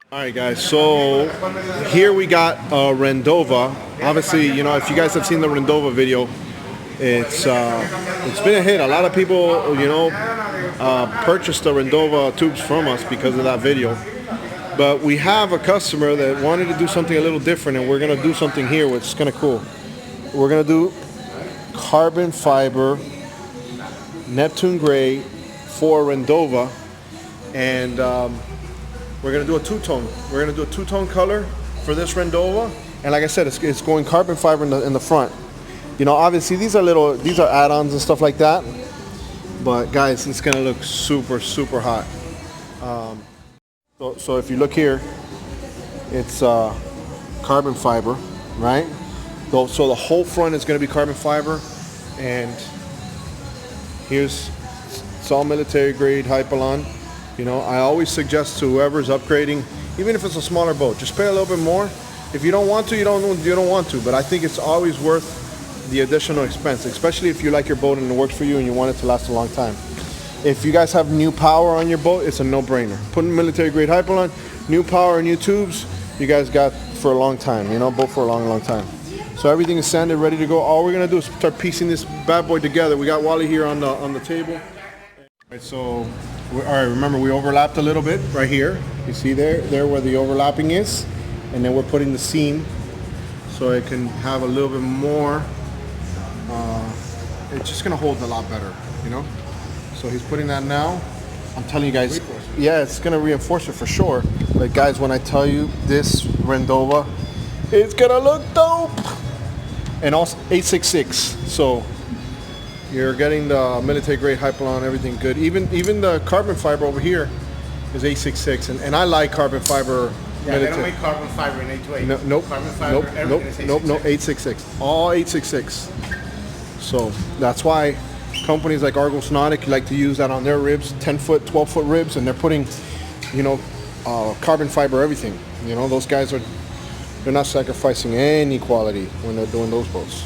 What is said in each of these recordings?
Alright guys, so here we got Rendova. Obviously, you know, if you guys have seen the Rendova video, it's been a hit. A lot of people, you know, purchased the Rendova tubes from us because of that video. But we have a customer that wanted to do something a little different, and we're going to do something here which is kind of cool. We're going to do carbon fiber Neptune gray for Rendova, and we're going to do a two-tone. We're going to do a two-tone color for this Rendova, and like I said, it's going carbon fiber in the front. You know, obviously these are add-ons and stuff like that, but guys, it's going to look super hot. So if you look here, it's carbon fiber, right? So the whole front is going to be carbon fiber, and it's all military grade hypalon. You know, I always suggest to whoever's upgrading, even if it's a smaller boat, just pay a little bit more. If you don't want to, you don't want to. But I think it's always worth the additional expense, especially if you like your boat and it works for you and you want it to last a long time. If you guys have new power on your boat, it's a no-brainer. Putting military grade hypalon, new power, new tubes, you guys got for a long time. You know, boat for a long time. So everything is sanded, ready to go. All we're gonna do is start piecing this bad boy together. We got Wally here on the table. All right, so. All right, remember we overlapped a little bit right here. You see there where the overlapping is, and then we're putting the seam so it can have a little bit more. It's just gonna hold a lot better, you know. So he's putting that now. I'm telling you guys, yeah, it's gonna reinforce it for sure. But guys, when I tell you this Rendova, it's gonna look dope. And also 866. So. You're getting the military grade hypalon, everything good. Even the carbon fiber over here is 866, and I like carbon fiber. Yeah, they don't make carbon fiber in 828. Nope. Carbon fiber, Nope. 866. All 866. So that's why companies like Argos Nautic like to use that on their ribs, 10-foot, 12-foot ribs, and they're putting, you know, carbon fiber everything. You know, those guys they're not sacrificing any quality when they're doing those boats.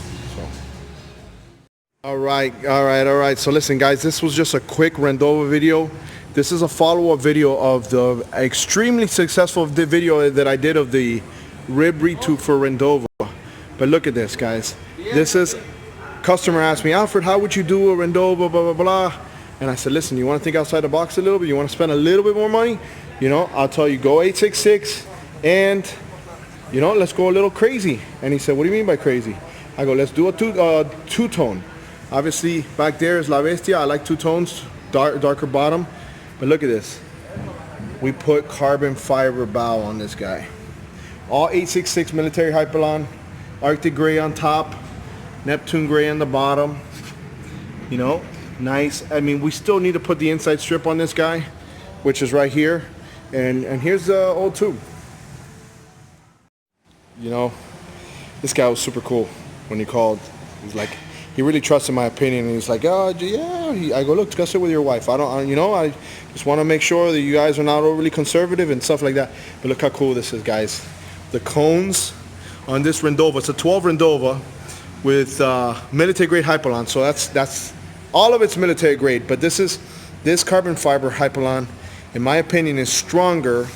All right. So listen, guys, this was just a quick Rendova video. This is a follow-up video of the extremely successful video that I did of the rib retube for Rendova. But look at this, guys. This is, customer asked me, Alfred, how would you do a Rendova, blah, blah, blah. And I said, listen, you want to think outside the box a little bit? You want to spend a little bit more money? You know, I'll tell you, go 866, and, you know, let's go a little crazy. And he said, what do you mean by crazy? I go, let's do a two-tone. Obviously, back there is La Bestia. I like two tones, darker bottom. But look at this. We put carbon fiber bow on this guy. All 866 military hypalon, Arctic gray on top, Neptune gray on the bottom. You know, nice. I mean, we still need to put the inside strip on this guy, which is right here. And here's the old tube. You know, this guy was super cool when he called. He's like, he really trusted my opinion, and he's like, oh yeah. I go, look, discuss it with your wife. I just want to make sure that you guys are not overly conservative and stuff like that. But look how cool this is, guys. The cones on this Rendova. It's a 12 Rendova with military grade hypalon. So that's all of it's military grade. But this carbon fiber hypalon, in my opinion, is stronger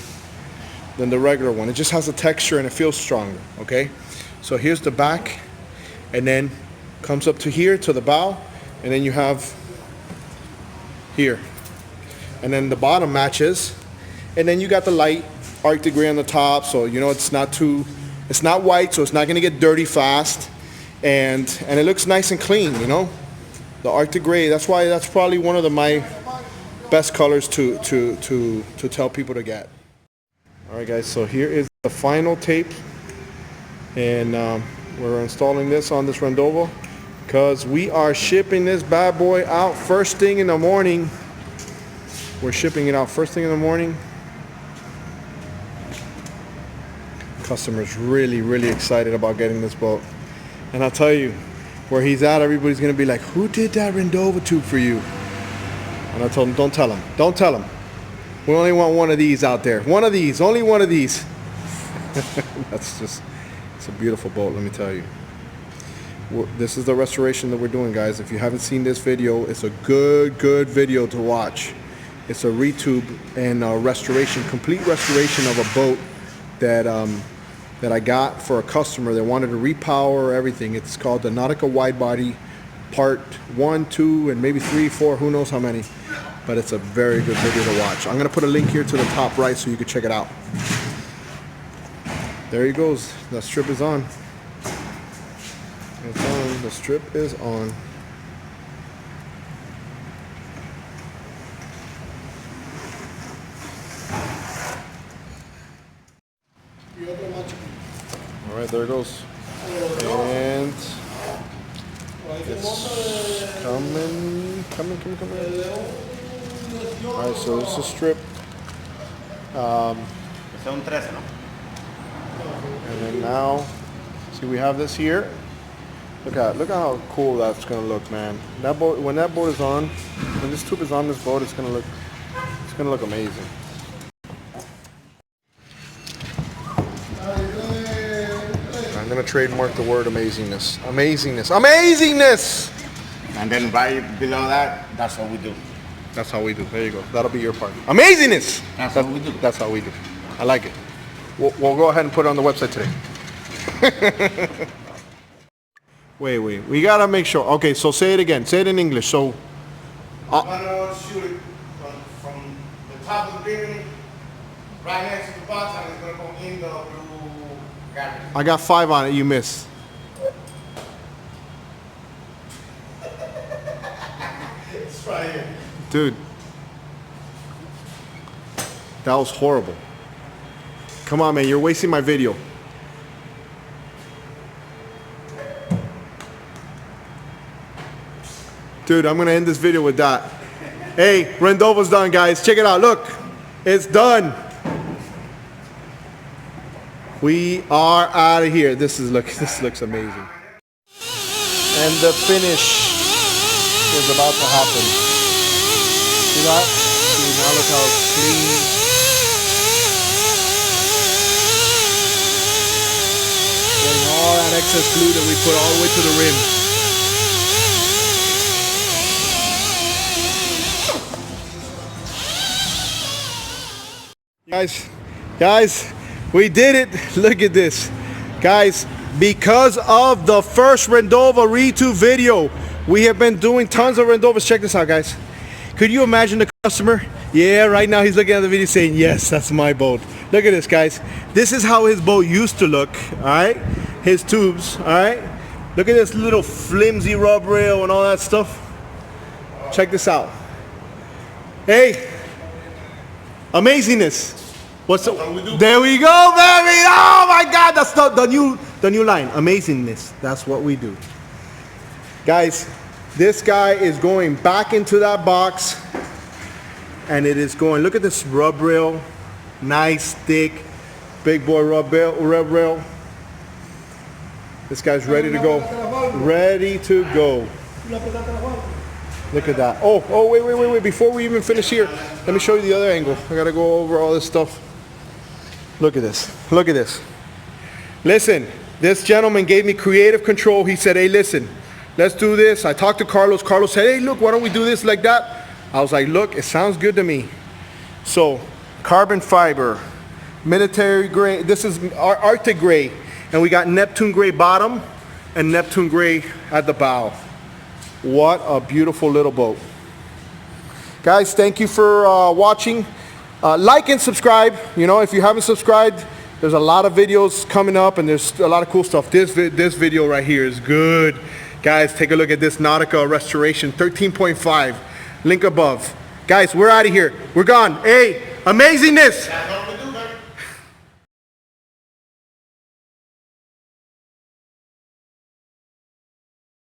than the regular one. It just has a texture and it feels stronger. Okay. So here's the back, and then comes up to here to the bow, and then you have here, and then the bottom matches, and then you got the light Arctic gray on the top, so you know it's not white, so it's not going to get dirty fast, and it looks nice and clean. You know, the Arctic gray, that's probably one of my best colors to tell people to get. All right guys, so here is the final tape, and we're installing this on this Rendova, because we are shipping this bad boy out first thing in the morning. We're shipping it out first thing in the morning. Customer's really excited about getting this boat. And I'll tell you, where he's at, everybody's going to be like, who did that Rendova tube for you? And I told him, don't tell him. Don't tell him. We only want one of these out there. One of these. Only one of these. It's a beautiful boat, let me tell you. This is the restoration that we're doing, guys. If you haven't seen this video, it's a good video to watch. It's a retube and a restoration, complete restoration of a boat that that I got for a customer that wanted to repower everything. It's called the Nautica Wide Body Part 1, 2, and maybe 3, 4, who knows how many. But it's a very good video to watch. I'm gonna put a link here to the top right so you can check it out. There he goes. The strip is on. It's on. The strip is on. All right, there it goes. And it's coming. All right, so this is a strip. And then now, see, we have this here. Look at how cool that's gonna look, man. That boat, when that boat is on, when this tube is on this boat, it's gonna look amazing. I'm gonna trademark the word amazingness. Amazingness. Amazingness! And then right below that, that's what we do. That's how we do. There you go. That'll be your part. Amazingness! That's how we do. That's how we do. I like it. We'll go ahead and put it on the website today. Wait. We gotta make sure. Okay, so say it again. Say it in English. So. I'm gonna shoot it from the top of the building, right next to the box, and it's gonna go in the blue garbage. I got 5 on it. You missed. It's right here. Dude. That was horrible. Come on, man. You're wasting my video. Dude, I'm going to end this video with that. Hey, Rendova's done, guys. Check it out. Look. It's done. We are out of here. This looks amazing. And the finish is about to happen. See that? See, now look how clean. All that excess glue that we put all the way to the rim. Guys, we did it. Look at this. Guys, because of the first Rendova Retube video, we have been doing tons of Rendovas. Check this out, guys. Could you imagine the customer? Yeah, right now he's looking at the video saying, yes, that's my boat. Look at this, guys. This is how his boat used to look, all right? His tubes, all right? Look at this little flimsy rub rail and all that stuff. Check this out. Hey, amazingness. What's up? There we go, baby. Oh my God, that's the new line. Amazingness. That's what we do. Guys, this guy is going back into that box, and it is going, look at this rub rail. Nice, thick, big boy rub rail. This guy's ready to go. Ready to go. Look at that. Oh, wait. Before we even finish here, let me show you the other angle. I gotta go over all this stuff. Look at this. Look at this. Listen, this gentleman gave me creative control. He said, hey, listen, let's do this. I talked to Carlos. Carlos said, hey, look, why don't we do this like that? I was like, look, it sounds good to me. So, carbon fiber, military gray. This is our Arctic gray. And we got Neptune gray bottom and Neptune gray at the bow. What a beautiful little boat. Guys, thank you for watching. Like and subscribe. You know, if you haven't subscribed, there's a lot of videos coming up and there's a lot of cool stuff. This video right here is good. Guys, take a look at this Nautica Restoration 13.5. Link above. Guys, we're out of here. We're gone. Hey, amazingness.